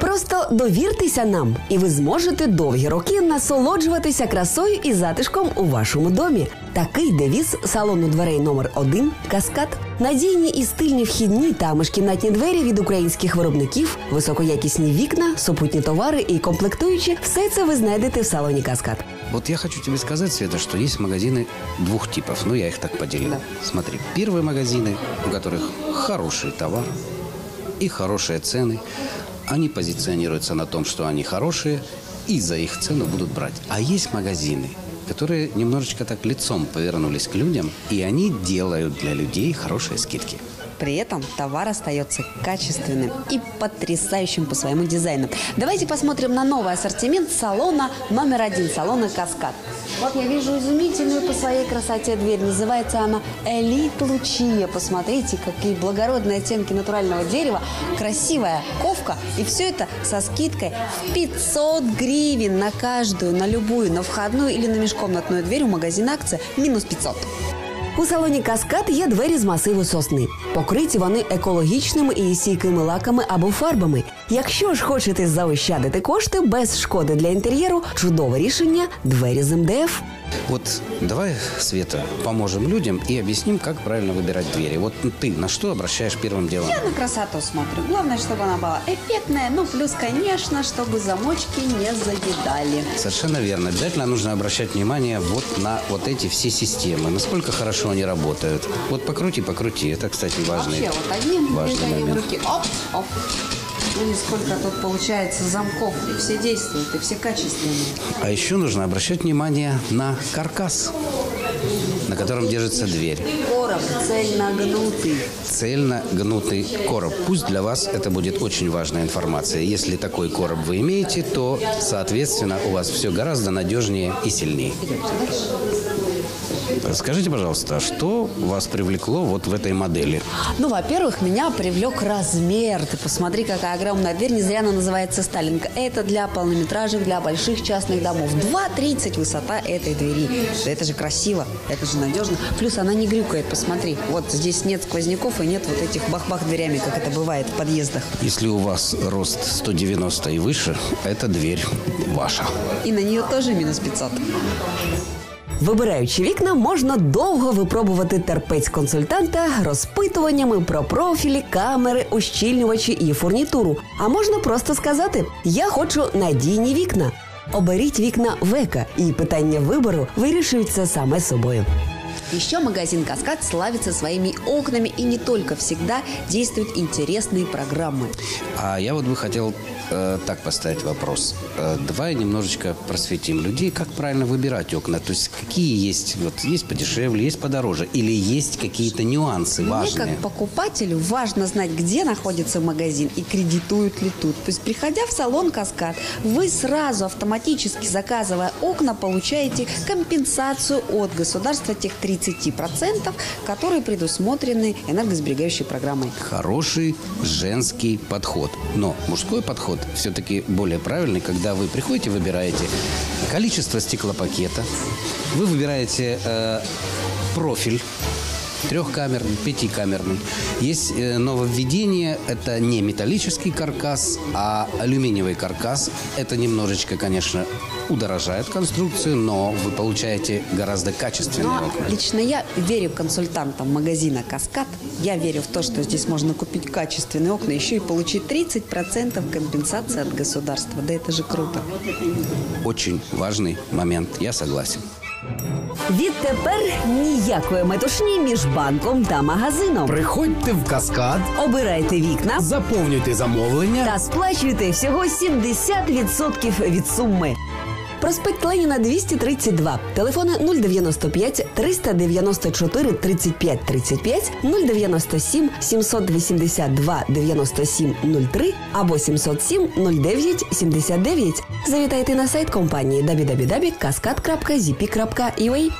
Просто довіртеся нам, і ви зможете довгі роки насолоджуватися красою і затишком у вашому домі. Такий девіз салону дверей номер 1 «Каскад». Надійні і стильні вхідні та міжкімнатні двері від українських виробників, високоякісні вікна, супутні товари і комплектуючі – все це ви знайдете в салоні «Каскад». Вот я хочу тебе сказать, Света, что есть магазины двух типов. Ну, я их так поделил. Да. Смотри, первые магазины, у которых хороший товар и хорошие цены, они позиционируются на том, что они хорошие, и за их цену будут брать. А есть магазины, которые немножечко так лицом повернулись к людям, и они делают для людей хорошие скидки. При этом товар остается качественным и потрясающим по своему дизайну. Давайте посмотрим на новый ассортимент салона номер 1, салона «Каскад». Вот я вижу изумительную по своей красоте дверь. Называется она «Элит Лучия». Посмотрите, какие благородные оттенки натурального дерева, красивая ковка. И все это со скидкой в 500 гривен на каждую, на любую, на входную или на межкомнатную дверь у магазина «Акция» минус 500. У салоні «Каскад» є двері з масиву сосни. Покриті вони екологічними і стійкими лаками або фарбами. Якщо ж хочете заощадити кошти без шкоди для інтер'єру, чудове рішення – двері з МДФ. Вот давай, Света, поможем людям и объясним, как правильно выбирать двери. Вот ты на что обращаешь первым делом? Я на красоту смотрю. Главное, чтобы она была эффектная. Ну, плюс, конечно, чтобы замочки не заедали. Совершенно верно. Обязательно нужно обращать внимание вот на вот эти все системы. Насколько хорошо они работают. Вот покрути. Это, кстати, важный, вообще, вот одним важный момент. руки. Оп, оп. Ну и сколько тут получается замков. И все действуют, и все качественные. А еще нужно обращать внимание на каркас, на котором держится дверь. Короб цельногнутый. Цельногнутый короб. Пусть для вас это будет очень важная информация. Если такой короб вы имеете, то, соответственно, у вас все гораздо надежнее и сильнее. Скажите, пожалуйста, что вас привлекло вот в этой модели? Ну, во-первых, меня привлек размер. Ты посмотри, какая огромная дверь. Не зря она называется «Сталинка». Это для полнометражек, для больших частных домов. 2,30 высота этой двери. Да это же красиво, это же надежно. Плюс она не грюкает, посмотри. Вот здесь нет сквозняков и нет вот этих бах-бах дверями, как это бывает в подъездах. Если у вас рост 190 и выше, эта дверь ваша. И на нее тоже минус 500. Вибираючи вікна, можна довго випробувати терпець консультанта розпитуваннями про профілі, камери, ущільнювачі і фурнітуру. А можна просто сказати «Я хочу надійні вікна». Оберіть вікна Века, і питання вибору вирішується саме собою. Еще магазин «Каскад» славится своими окнами и не только. Всегда действуют интересные программы. А я вот бы хотел так поставить вопрос. Давай немножечко просветим людей, как правильно выбирать окна. То есть какие есть, вот есть подешевле, есть подороже, или есть какие-то нюансы важные? Мне как покупателю важно знать, где находится магазин и кредитуют ли тут. То есть, приходя в салон «Каскад», вы сразу автоматически, заказывая окна, получаете компенсацию от государства тех 30%, которые предусмотрены энергосберегающей программой. Хороший женский подход. Но мужской подход все-таки более правильный, когда вы приходите, выбираете количество стеклопакета, вы выбираете профиль, 3-камерный, 5-камерный. Есть нововведение, это не металлический каркас, а алюминиевый каркас. Это немножечко, конечно, удорожает конструкцию, но вы получаете гораздо качественные окна. Лично я верю консультантам магазина «Каскад». Я верю в то, что здесь можно купить качественные окна, еще и получить 30% компенсации от государства. Да это же круто. Очень важный момент, я согласен. Відтепер ніякої метушні між банком та магазином. Приходьте в «Каскад», обирайте вікна, заповнюйте замовлення та сплачуйте всього 70% від суми. Проспект Леніна, 232. Телефони 095 394 35 35, 097 782 97 03 або 707 09 79. Завітайте на сайт компанії www.kaskad.zp.ua.